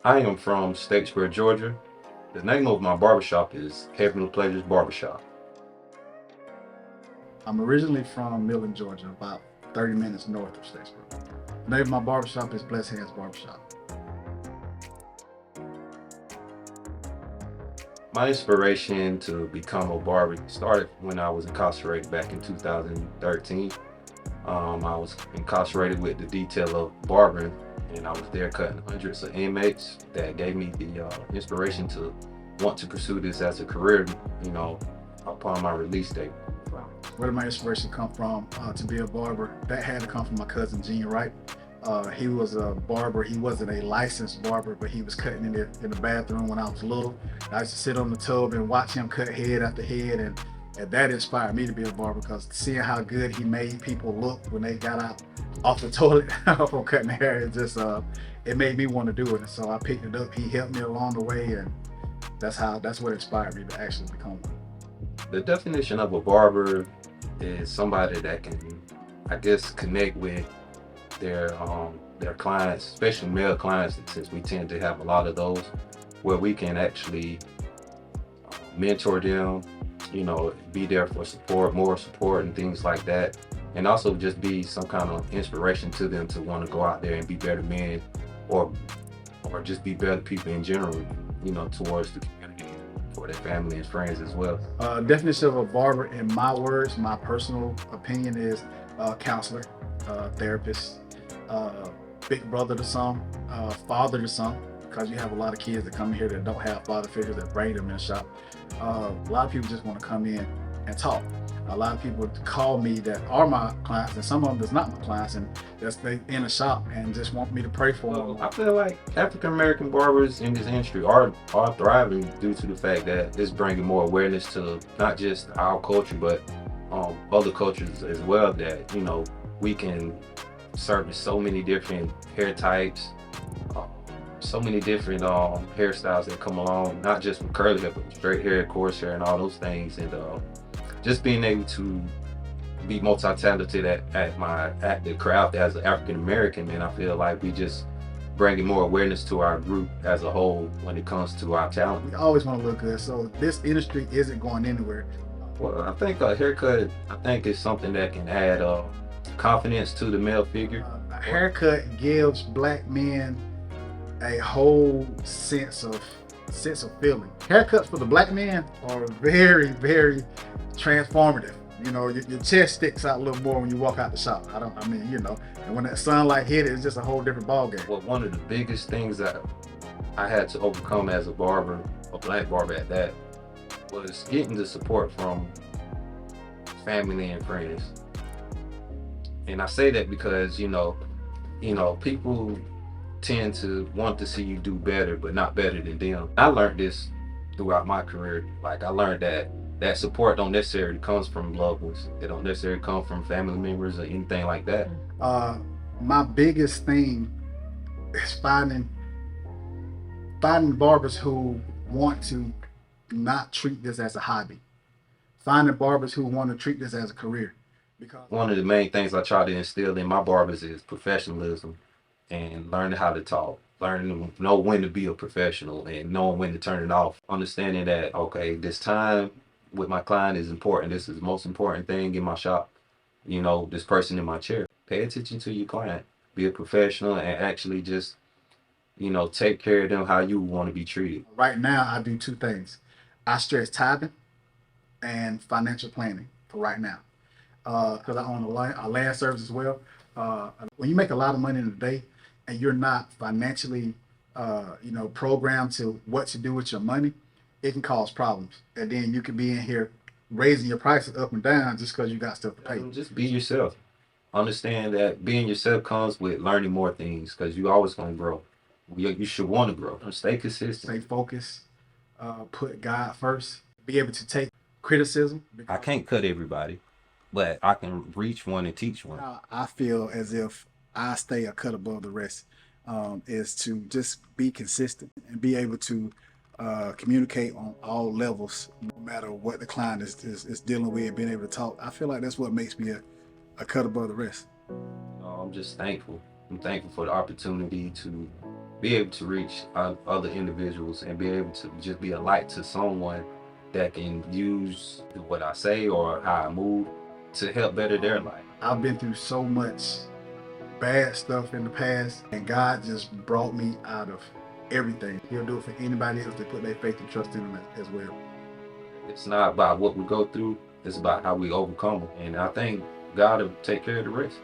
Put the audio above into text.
I am from Statesboro, Georgia. The name of my barbershop is Heavenly Pleasures Barbershop. I'm originally from Millen, Georgia, about 30 minutes north of Statesboro. The name of my barbershop is Blessed Hands Barbershop. My inspiration to become a barber started when I was incarcerated back in 2013. I was incarcerated with the detail of barbering, and I was there cutting hundreds of inmates. That gave me the inspiration to want to pursue this as a career, you know, upon my release date. Where did my inspiration come from to be a barber? That had to come from my cousin Gene Wright. He was a barber. He wasn't a licensed barber, but he was cutting in the bathroom when I was little. I used to sit on the tub and watch him cut head after head, and that inspired me to be a barber because seeing how good he made people look when they got out off the toilet from cutting hair, it made me want to do it. So I picked it up. He helped me along the way, and that's what inspired me to actually become one. The definition of a barber is somebody that can, I guess, connect with their clients, especially male clients, since we tend to have a lot of those, where we can actually mentor them, you know, be there for support, more support and things like that. And also just be some kind of inspiration to them to want to go out there and be better men or or just be better people in general, you know, towards the community, for their family and friends as well. Definition of a barber, in my words, my personal opinion, is counselor, therapist, uh, big brother to some, father to some, because you have a lot of kids that come in here that don't have father figures that bring them in the shop. A lot of people just want to come in and talk. A lot of people call me that are my clients, and some of them that's not my clients, and that's they in the shop and just want me to pray for them. I feel like African American barbers in this industry are thriving due to the fact that it's bringing more awareness to not just our culture, but other cultures as well. That, you know, we can service so many different hair types, uh, so many different hairstyles that come along, not just with curly hair, but straight hair, coarse hair, and all those things. And just being able to be multi-talented at the craft as an African American, and I feel like we just bringing more awareness to our group as a whole when it comes to our talent. We always want to look good, so this industry isn't going anywhere. Well, I think a haircut, I think, is something that can add confidence to the male figure. A haircut gives black men a whole sense of feeling. Haircuts for the black man are very, very transformative. You know, your chest sticks out a little more when you walk out the shop. I mean, you know, and when that sunlight hit it, it's just a whole different ballgame. Well, one of the biggest things that I had to overcome as a barber, a black barber at that, was getting the support from family and friends. And I say that because, people tend to want to see you do better, but not better than them. I learned this throughout my career. Like, I learned that support don't necessarily comes from loved ones. It don't necessarily come from family members or anything like that. My biggest thing is finding barbers who want to not treat this as a hobby. Finding barbers who want to treat this as a career. Because one of the main things I try to instill in my barbers is professionalism and learning how to talk, learning to know when to be a professional and knowing when to turn it off. Understanding that, okay, this time with my client is important. This is the most important thing in my shop. You know, this person in my chair. Pay attention to your client. Be a professional and actually just, take care of them how you want to be treated. Right now, I do two things. I stress tithing and financial planning for right now. Because I own a land service as well. When you make a lot of money in a day and you're not financially, programmed to what to do with your money, it can cause problems. And then you can be in here raising your prices up and down just because you got stuff to pay. Just be yourself. Understand that being yourself comes with learning more things because you're always going to grow. You should want to grow. Stay consistent. Stay focused. Put God first. Be able to take criticism. I can't cut everybody, but I can reach one and teach one. I feel as if I stay a cut above the rest, is to just be consistent and be able to communicate on all levels, no matter what the client is dealing with, being able to talk. I feel like that's what makes me a cut above the rest. I'm just thankful. I'm thankful for the opportunity to be able to reach other individuals and be able to just be a light to someone that can use what I say or how I move to help better their life. I've been through so much bad stuff in the past, and God just brought me out of everything. He'll do it for anybody else that put their faith and trust in Him as well. It's not about what we go through, it's about how we overcome them. And I think God will take care of the rest.